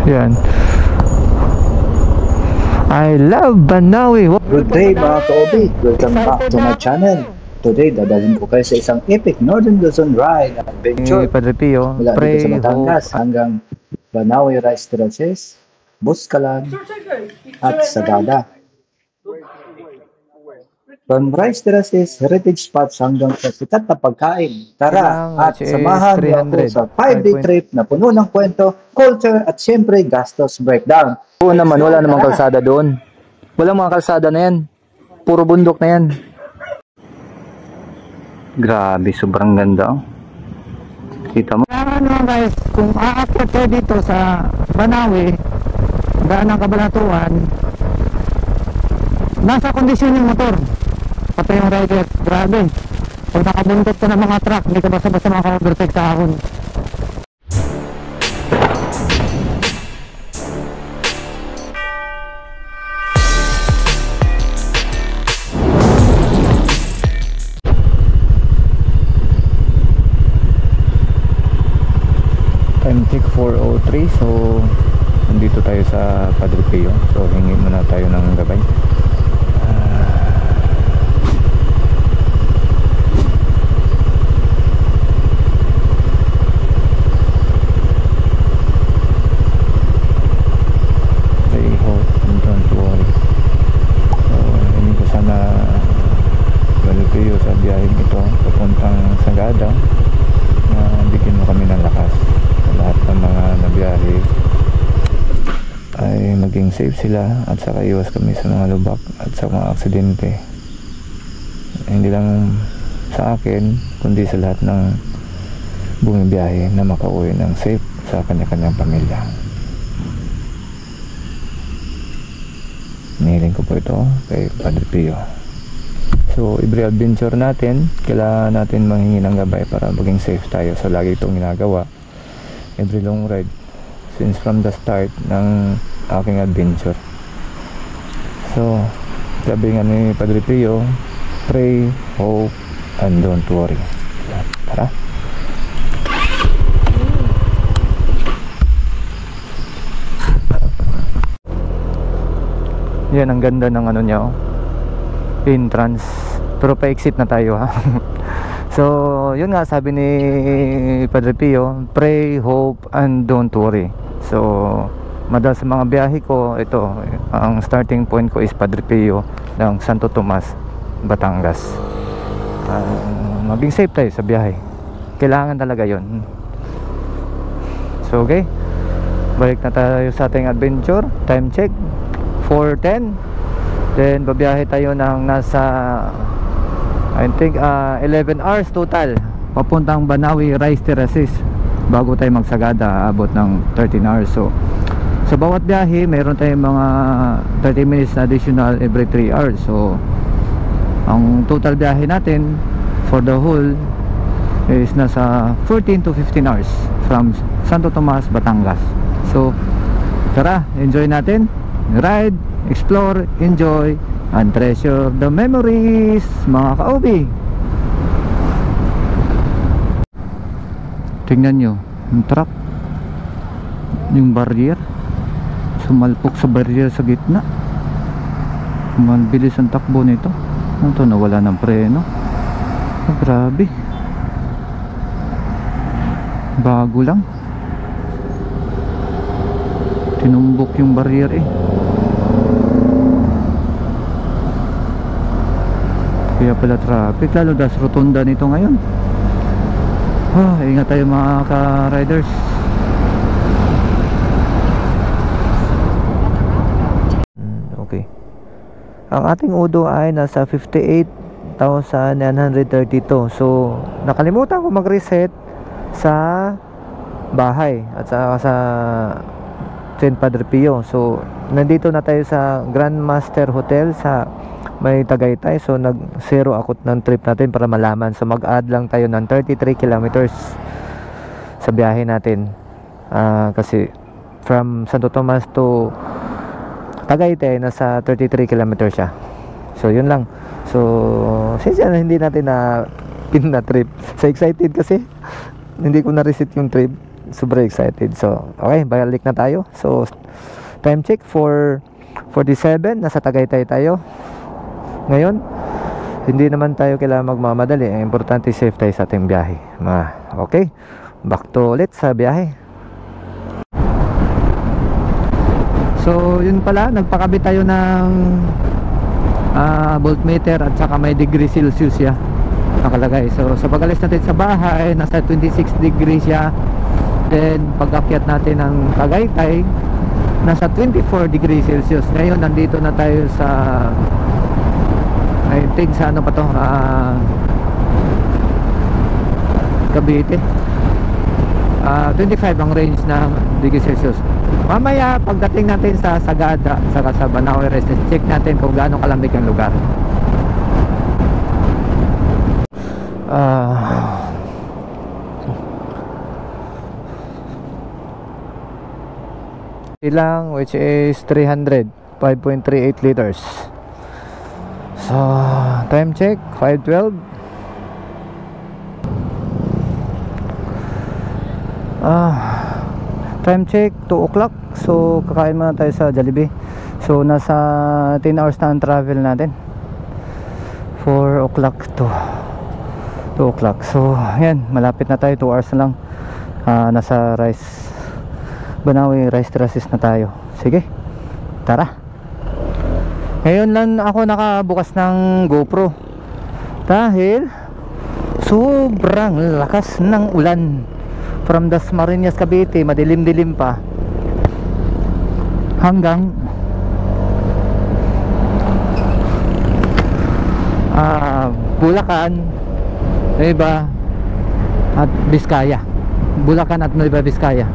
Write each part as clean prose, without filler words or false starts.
Yan. I love Banawi. Good day mga ka-OB. Welcome back to my channel. Today, dadalhin ko kayo sa isang epic Northern Luzon ride adventure. Padre Pio, mula dito sa Batangas hanggang Banawi Rice Terraces, Buscalan, at Sagada. From Rice Terraces, heritage spots hanggang sa sikat na pagkain. Tara at samahan niyo ako sa 5-day trip na puno ng kwento, culture at siyempre gastos breakdown. Oo naman, wala namang kalsada doon. Walang mga kalsada na yan. Puro bundok na yan. Grabe, sobrang ganda. Kita mo. Ano guys, kung aakyat kayo dito sa Banawi, daan ng Kabanatuan, nasa kondisyon yung motor. Pati yung rider, grabe. Pag nakabuntot ka ng mga truck, hindi ka basta-basta maka-overtake sa ahon. Time check 4:03, so nandito tayo sa Padre Pio. So hingi muna tayo ng gabay. Maging safe sila at saka iwas kami sa mga lubak at sa mga aksidente, hindi lang sa akin kundi sa lahat ng bumibiyahe na makauwi ng safe sa kanya-kanyang pamilya. Nihiling ko po ito kay Padre Pio. So every adventure natin, kailangan natin manghingi ng gabay para maging safe tayo. So lagi itong ginagawa every long ride since from the start ng aking adventure. So sabi nga ni Padre Pio, pray, hope, and don't worry. Tara. Yan, ang ganda ng ano niya, entrance, pero pa-exit na tayo ha. So yun nga, sabi ni Padre Pio, pray, hope, and don't worry. So madalas sa mga biyahe ko, ito ang starting point ko is Padre Pio ng Santo Tomas, Batangas. Maging safe tayo sa biyahe, kailangan talaga yon. So okay, balik na tayo sa ating adventure. Time check 4:10. Then babiyahe tayo ng nasa I think 11 hours total papuntang Banawi Rice Terraces bago tayo magsagada. Abot ng 13 hours. So sa bawat biyahe, mayroon tayong mga 30 minutes na additional every 3 hours. So ang total biyahe natin for the whole is nasa 14 to 15 hours from Santo Tomas, Batangas. So tara, enjoy natin, ride, explore, enjoy, and treasure the memories, mga ka-OB. Tingnan nyo yung truck, yung barrier, sumalpok sa barrier sa gitna. Mabilis ang takbo nito. Ito, nawala ng preno. Oh, grabe, bago lang, tinumbok yung barrier eh. Kaya pala traffic, lalo das rotunda nito ngayon. Ingat tayo mga ka-riders. Okay, ang ating udo ay nasa 58,932. So nakalimutan ko mag-reset sa bahay at sa St. Padre Pio. So nandito na tayo sa Grand Master Hotel sa may Tagaytay. So nag-zero akot ng trip natin para malaman. So mag-add lang tayo ng 33 kilometers sa biyahe natin, kasi from Santo Tomas to Tagaytay nasa 33 kilometers siya. So yun lang. So siya hindi natin na pin na trip. So excited kasi hindi ko na reset yung trip. super excited. So okay, balik na tayo. So time check for 47, nasa Tagaytay tayo ngayon. Hindi naman tayo kailangan magmamadali. Ang importante safe tayo sa ating biyahe. Okay, back to ulit sa biyahe. So yun pala, nagpakabit tayo ng voltmeter at saka may degree Celsius ya nakalagay. So sa pag-alis natin sa bahay, nasa 26 degrees siya. Then pag-akyat natin ng Tagaytay, nasa 24 degrees Celsius. Ngayon nandito na tayo sa, I think sa ano pa to, Cavite. 25 ang range na degree Celsius. Mamaya pagdating natin sa Sagada, saka sa Banawe Residence, check natin kung gaano kalamig ang lugar. Ilang, which is 300, 5.38 liters. So time check 5:12. Time check 2 o'clock. So kakain muna tayo sa Jollibee. So nasa 10 hours na ang travel natin, 4 o'clock to 2 o'clock. So yan, malapit na tayo, 2 hours na lang. Nasa Banawe Rice Terraces na tayo. Sige, tara. Ngayon lang ako nakabukas ng GoPro dahil sobrang lakas ng ulan. From Dasmariñas, Cavite, madilim-dilim pa, hanggang Bulacan, Nueva at Vizcaya. Bulacan at Nueva Vizcaya.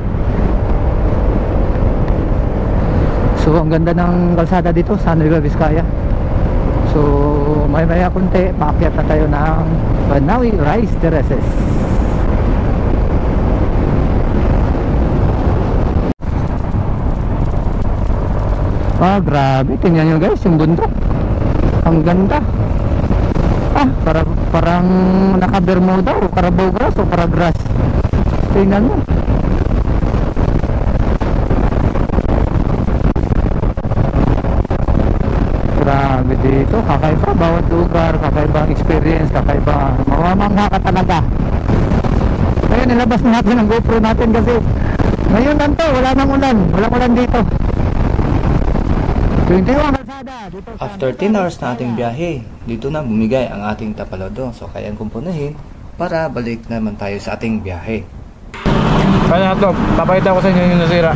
So ang ganda ng kalsada dito sa Nueva Vizcaya. So maya kunti paakyat na tayo ng Banawe Rice Terraces. Grabe, tingnan nyo guys yung bundok. Ang ganda. Parang naka-Bermuda o Carabao grass o Paragrass. Tingnan mo. Grabe dito, kakaiba bawat lugar, kakaiba ang experience, kakaiba, mamamangha ka talaga. Ngayon nilabas na natin ang GoPro natin kasi ngayon lang to, wala nang ulan, walang ulan dito. 21 kalsada dito. After 10 hours na ating biyahe, dito na bumigay ang ating tapalodo. So kayang kumpunahin para balik naman tayo sa ating biyahe. Kaya hotdog, papakita ko sa inyo yung nasira.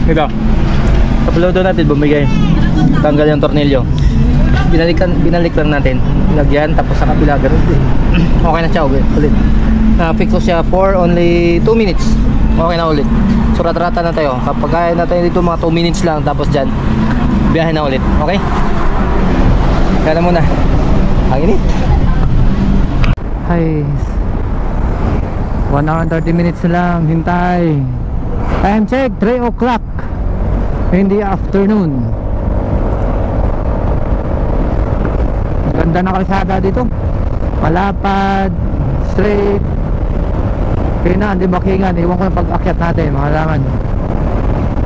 Ito, tapalodo natin bumigay. Tanggal yung tornilyo. Binalik lang natin. Lagyan, tapos sa kabila ganun. Okay na siya, ulit. Fix ko siya for only 2 minutes. Okay na ulit. So rata-rata na tayo. Kapag kaya na tayo dito mga 2 minutes lang, tapos dyan biyahe na ulit. Okay? Kaya na muna. Ang init. Hi, 1 hour and 30 minutes lang hintay. Time check 3 o'clock in the afternoon. Ganda na kalsada dito, malapad, straight. Kaya na, hindi bakingan. Iwan ko na pag-akyat natin, mga laman.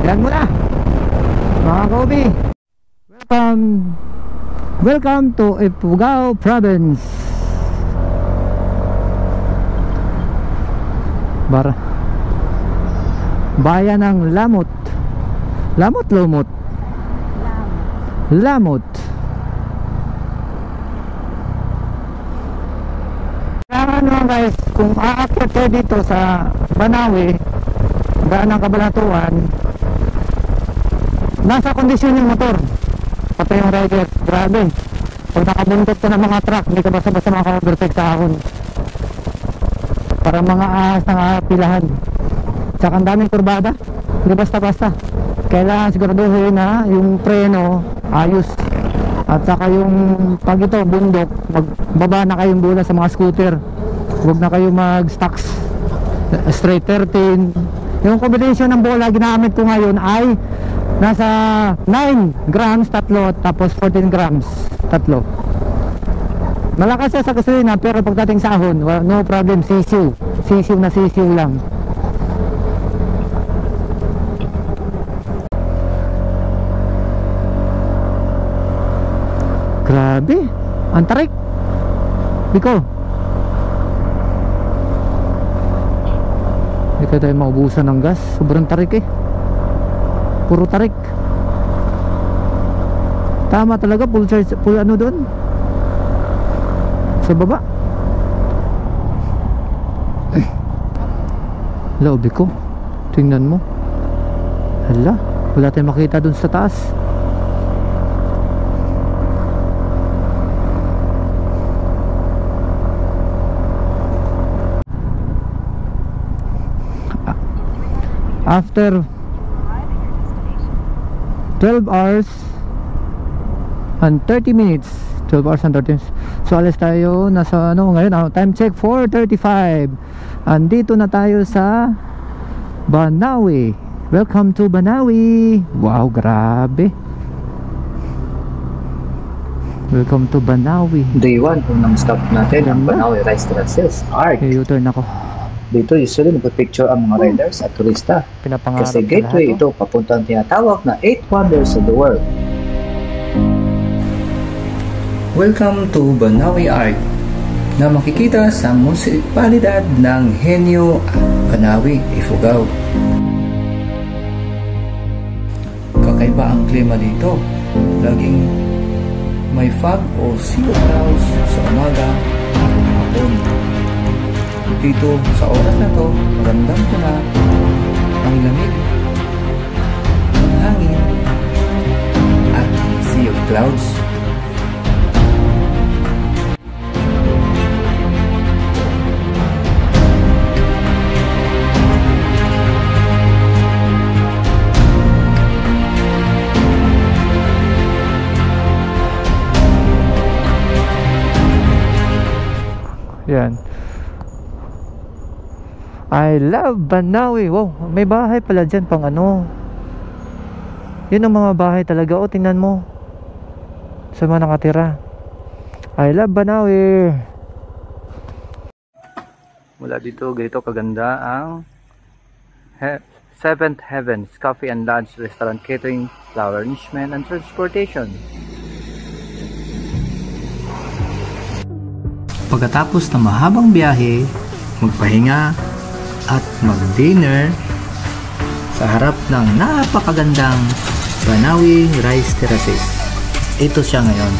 Yan muna, mga Kobe. Welcome to Ifugao Province. Bayan ng Lamot. Lumot. Lamot. Ano guys, kung aakyat kayo dito sa Banawe, daan ng Kabanatuan, nasa kondisyon yung motor, pati yung rider. Grabe, pag nakabuntot ka ng mga truck, hindi ka basta-basta maka-overtake sa ahon. Parang mga ahas ng pilahan. Tsaka ang daming kurbada, hindi basta-basta. Kailangan siguraduhin na yung preno ayos. At saka yung pag ito bundok, magbaba na kayong bola sa mga scooter. Huwag na kayo mag-stocks straight 13. Yung combination ng bola ginamit ko ngayon ay nasa 9 grams tatlo, tapos 14 grams tatlo. Malakas siya sa gasolina pero pagdating sa ahon, no problem, sisiw. Sisiw na sisiw lang. Grabe, ang tarik. Biko. Hindi ka tayo maubusan ng gas. Sobrang tarik eh. Puro tarik. Tama talaga, full charge, full ano doon sa baba. Laobi ko. Tingnan mo. Hala, wala tayong makita doon sa taas. After 12 hours and 30 minutes, 12 hours and 30 minutes, so alis tayo. Nasa ano ngayon, time check 4:35. Andito na tayo sa Banawi. Welcome to Banawi. Wow, grabe. Welcome to Banawi. Day 1, unang stop natin ang Banawi Rice Terraces Arc. U-turn ako. Dito usually nagpipicture ang mga riders at turista. Pinapangarap Kasi gateway ito papuntang tinatawag na 8 Wonders of the World. Welcome to Banawi Arc na makikita sa munisipalidad ng Henyo, Banawi, Ifugao. Kakaiba ang klima dito. Laging may fog o sea clouds sa umaga at hapon. Dito sa oras na to, maramdam ko na ang lamig ng hangin at sea of clouds. Yan. I love Banawi. Wow, may bahay pala dyan pang ano. Yun ang mga bahay talaga. O, tingnan mo. Sa mga nakatira. I love Banawi. Mula dito, ganito kaganda ang Seventh Heavens Coffee and Lunch Restaurant, Catering, Flower Arrangement and Transportation. Pagkatapos ng mahabang biyahe, magpahinga at mag-dinner sa harap ng napakagandang Banawi Rice Terraces. Ito siya ngayon.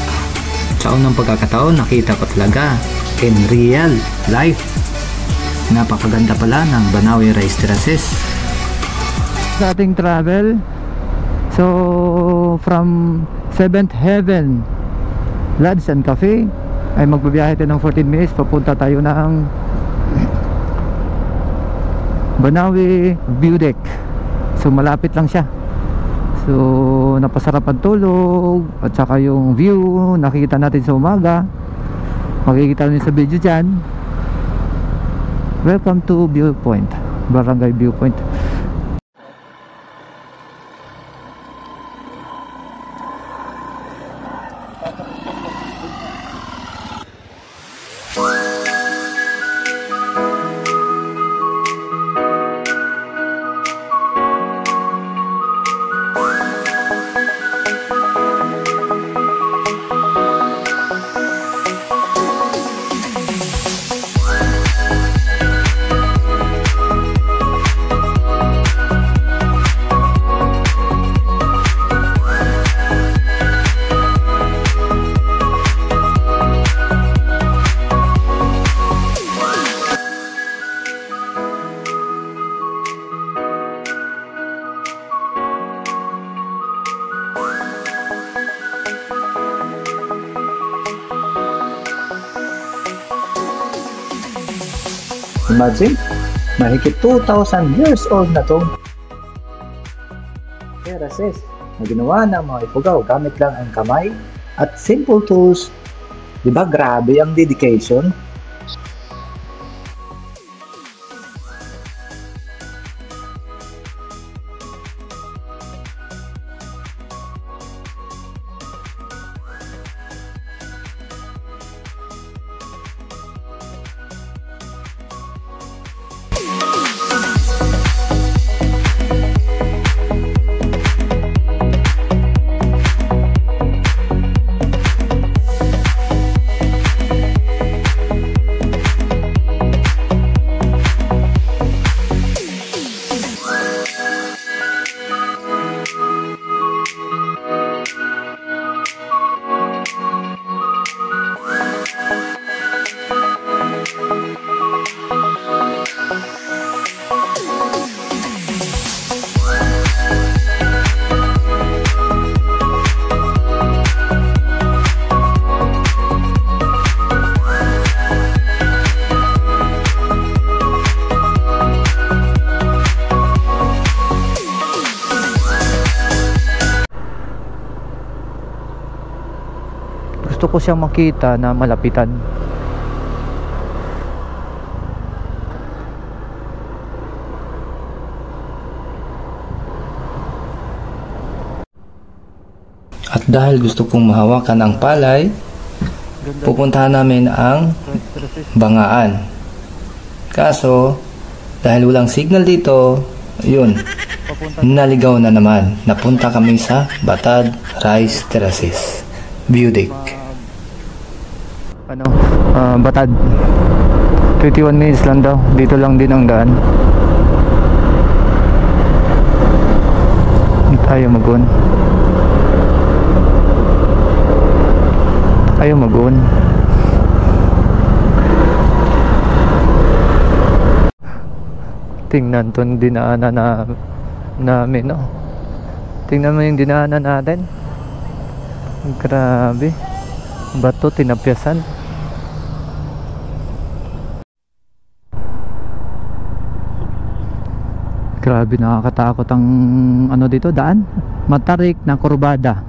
Sa unang pagkakataon, nakita ko talaga in real life. Napakaganda pala ng Banawi Rice Terraces. Sa ating travel, so from Seventh Heaven Lodge and Cafe ay magbabiyahe tayo ng 14 minutes. Papunta tayo ng Banawi View Deck. So malapit lang siya. So napasarap ang tulog at saka yung view nakikita natin sa umaga. Makikita nyo sa video dyan. Welcome to Viewpoint, Barangay Viewpoint. Imagine, mahigit 2,000 years old na itong terraces na ginawa ng mga Ifugao gamit lang ang kamay at simple tools. Diba grabe ang dedication? gusto ko siyang makita na malapitan. At dahil gusto kong mahawakan ang palay, pupuntahan namin ang Bangaan. Kaso, dahil walang signal dito, yun, naligaw na naman. Napunta kami sa Batad Rice Terraces View Deck. Batad 21 minutes lang daw. Dito lang din ang daan. Ayaw mag-on. Ayaw mag-on. Tingnan tong dinaanan namin, no? Tingnan mo yung dinaanan natin. Grabe. Bato tinapyasan. Grabe, nakakatakot ang ano dito, daan. Matarik na kurbada.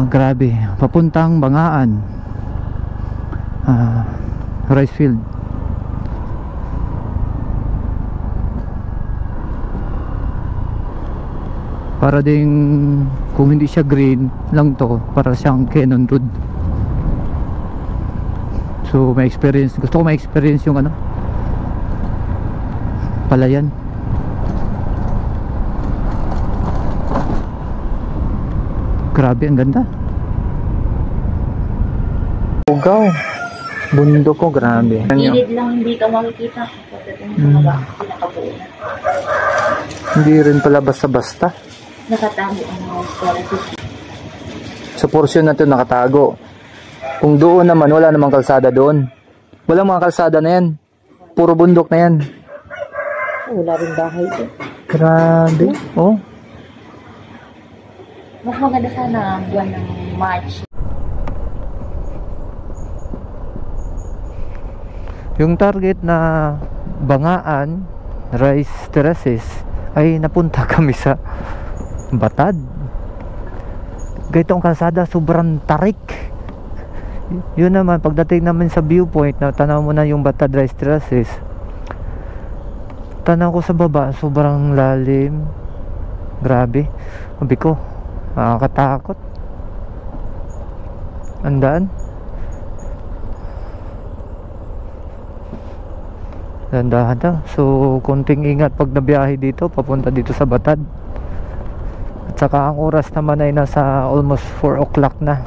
Grabe. Papuntang Bangaan. Rice field. Para ding kung hindi siya green lang to, para siyang Cannon Road. So may experience, gusto ko may experience yung ano, palayan. Grabe, ang ganda. Ugaw. Bundok ko, grabe. Gilid lang hindi ka makikita pagdating sa baba, pinakabuo na. Hindi rin pala basta-basta. Nakatago ang mga quality. Sa portion na ito nakatago. Kung doon naman, wala namang kalsada doon. Walang mga kalsada na yan. Puro bundok na yan. Wala rin bahay ito. Grabe. Oh. Mas maganda sana ang buwan ng March. Yung target na Bangaan Rice Terraces ay napunta kami sa Batad. Ganito ang kalsada, sobrang tarik. Yun naman, pagdating namin sa viewpoint, na tanaw mo na yung Batad Rice Terraces, tanaw ko sa baba, sobrang lalim. Grabe. Sabi ko, nakakatakot. Andaan. Dandahan daw. So, konting ingat pag nabiyahe dito, papunta dito sa Batad. At saka ang oras naman ay nasa almost 4 o'clock na.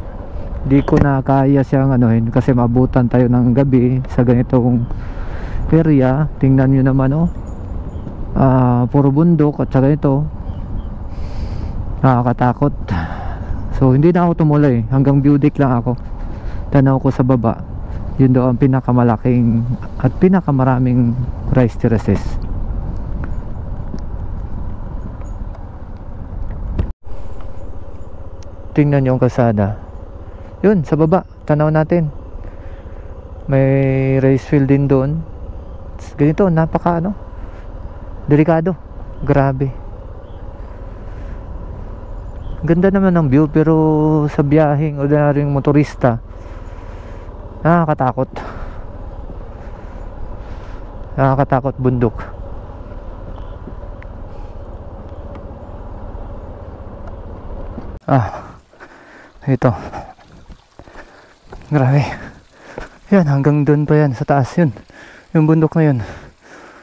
Di ko na kaya siyang anuhin kasi maabutan tayo ng gabi sa ganitong area. Tingnan nyo naman, oh. Puro bundok at saka ito. Nakakatakot. So, hindi na ako tumuloy. Hanggang view deck lang ako. Tanaw ko sa baba. Yun daw ang pinakamalaking at pinakamaraming rice terraces. Tingnan nyo ang kalsada. Yun, sa baba, tanaw natin. May rice field din doon. Ganito, napaka delikado. Grabe. Ganda naman ng view, pero sa biyaheng ordinaryong motorista, nakakatakot. Nakakatakot bundok. Ito. Grabe. Yan, hanggang doon pa yan, sa taas yun. Yung bundok na yun.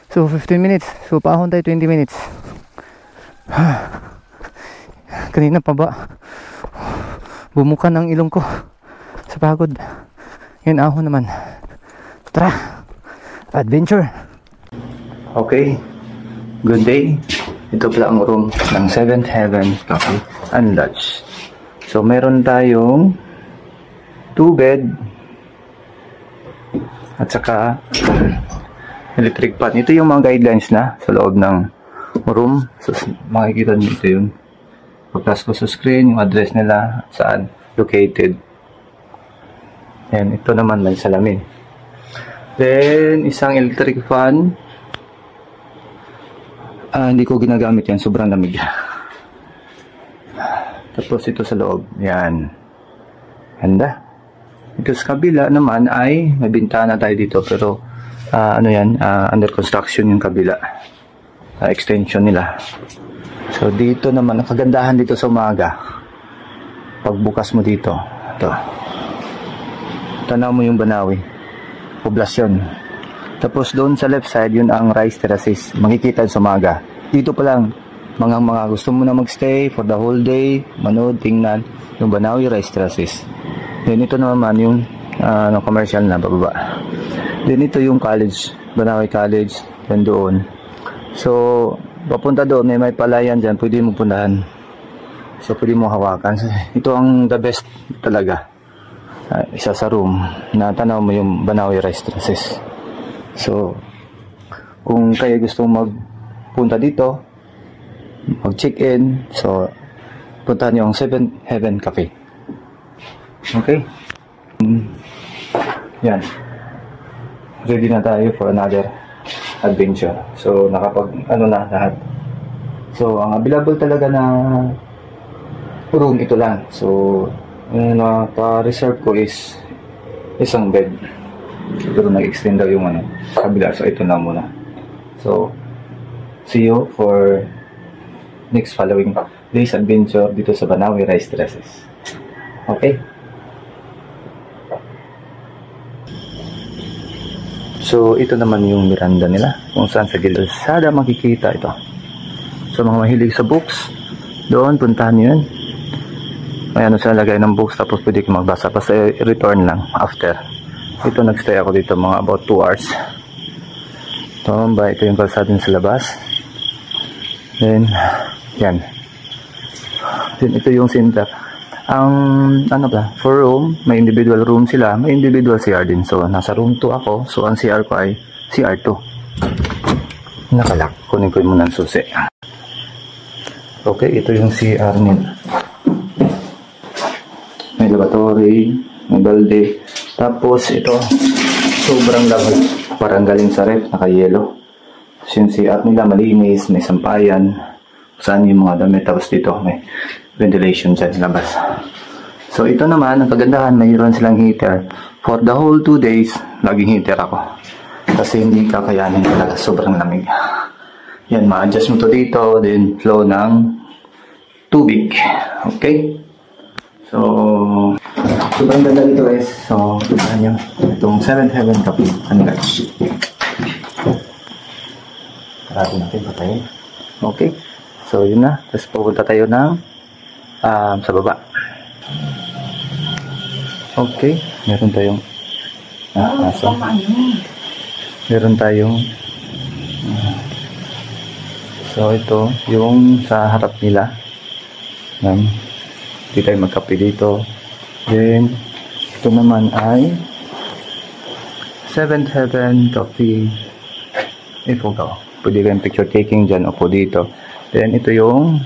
So, 15 minutes. So, paahon tayo 20 minutes. Kanina pa ba? Bumukan ang ilong ko sa pagod. Yan, ahon naman. Tara! Adventure! Okay. Good day. Ito pala ang room ng 7th Heaven Cafe and Lodge. So, meron tayong 2 bed at saka electric fan. Ito yung mga guidelines na sa loob ng room. So, makikita nyo ito yun. Pagkas ko sa screen, yung address nila, saan located. Yan, ito naman may salamin. Then, isang electric fan. Hindi ko ginagamit yan, sobrang lamig. Tapos ito sa loob, yan. Ganda. Ito sa kabila naman ay may bintana tayo dito pero ano yan, under construction yung kabila. Extension nila. So dito naman, ang kagandahan dito sa umaga, pagbukas mo dito, ito, tanaw mo yung Banawi, poblasyon. Tapos doon sa left side, yun ang rice terraces, makikita sa umaga. Dito pa lang, mga gusto mo na magstay for the whole day, manood, tingnan, yung Banawi rice terraces. Then ito naman yung commercial na bababa. Then ito yung college, Banawi College, yan doon. So, papunta doon, may palayan dyan, pwede mo puntahan. So, pwede mo hawakan. So, ito ang the best talaga. Isa sa room, na tanaw mo yung Banawi rice terraces. So, kung kayo gusto magpunta dito, mag-check-in, so, puntahan yung 7 Heaven Cafe. Okay? Yan. Ready na tayo for another adventure. So, ano na lahat. So, ang available talaga na room ito lang. So, naka-reserve ko is isang bed. Pero nag-extend daw yung kabila. So, ito na muna. So, see you for next following day's adventure dito sa Banawi rice terraces. Okay? So, ito naman yung miranda nila. Kung saan sa Gilsada makikita ito. So, mga mahilig sa books, doon, puntahan nyo yun. May ano sila lagay ng books, tapos pwede ka magbasa. Basta return lang after. Ito, nagstay ako dito mga about 2 hours. Ito yung kalsada sa labas. Then, yan. Then, ito yung center. Ang for room, may individual room sila, may individual CR din. So, nasa room 2 ako. So, ang CR ko ay CR 2. Nakalak. Kunin ko muna ng susi. Okay, ito yung CR nila. May lavatory, may balde. Tapos, ito, sobrang lamig. Parang galing sa ref, naka-yellow. Tapos yung CR nila, malinis, may sampayan. Saan yung mga damit. Tapos dito, may ventilation dyan labas. So ito naman, ang kagandahan, mayroon silang heater. For the whole 2 days, laging heater ako. Kasi hindi kakayanin talaga, sobrang lamig. Yan, ma-adjust mo to dito, then flow ng tubig. Okay? So, sobrang ganda dito guys. So, tignan nyo, itong 7 Heaven Cafe, unlatch. Parati natin patayin. Okay? So, yun na. Tapos pupunta tayo ng sa baba. Okay, meron tayong meron tayong so ito yung sa harap nila. Hindi tayo magkape dito. Then ito naman ay 7th Heaven Coffee. Ifo ka. Pwede kayong picture taking dyan o po dito. Then ito yung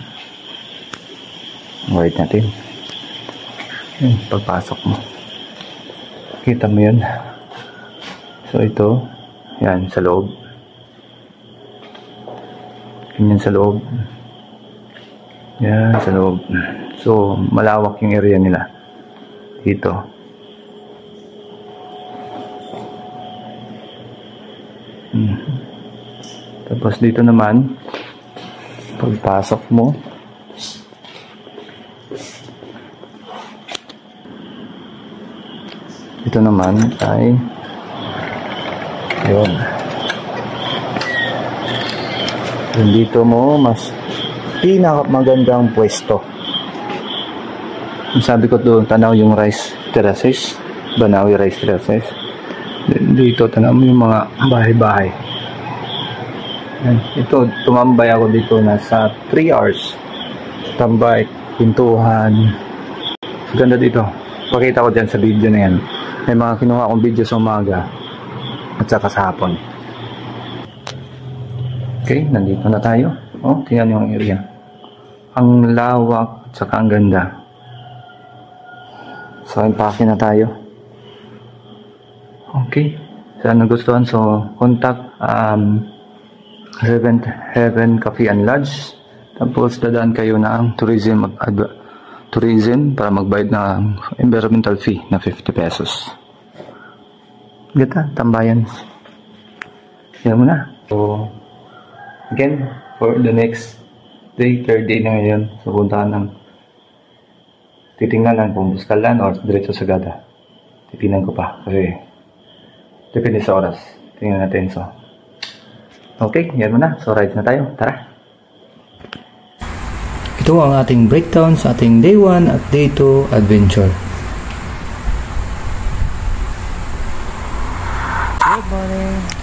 wait natin. Pagpasok mo. Kita mo yun. So ito. Yan, sa loob. Ganyan sa loob. Yan, sa loob. So, malawak yung area nila. Dito. Tapos dito naman, pagpasok mo, ito naman ay yun. Yung dito mo mas pinakamagandang pwesto. Sabi ko doon, tanaw yung rice terraces, Banawi rice terraces. Dito tanaw mo yung mga bahay-bahay. Ito, tumambay ako dito nasa 3 hours. Tambay, pintuhan. Ganda dito. Pakita ko dyan sa video na yan. May mga kinuha akong video sa umaga at saka sa hapon. Okay, nandito na tayo. Oh, tingnan yung area. Ang lawak at saka ang ganda. So, impake na tayo. Okay. Saan nagustuhan? So, contact 7th Heaven Cafe and Lodge. Tapos, dadaan kayo ng tourism tourism para magbayad ng environmental fee na 50 pesos. Gata, tambayan. Yan muna. So, again, for the next day, third day na ngayon, so puntahan ng titingnan kung Buskalan or diretso sa Sagada. Titingnan ko pa kasi depende sa oras. Tingnan natin. So, okay, yan muna. So, ride na tayo. Tara! Ito ang ating breakdown sa ating day 1 at day 2 adventure.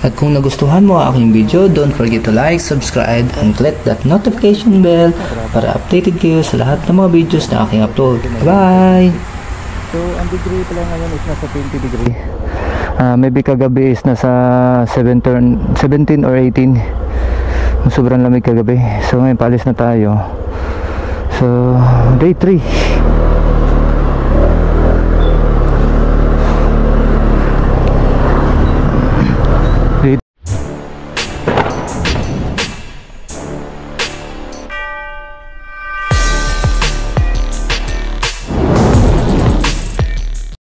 At kung nagustuhan mo ang aking video, don't forget to like, subscribe, and click that notification bell para updated kayo sa lahat ng mga videos na aking upload. Bye! So, ang degree pala ngayon is nasa 20 degree. Maybe kagabi is nasa 17 or 18. Sobrang lamig kagabi. So, ngayon palis na tayo. So, day 3.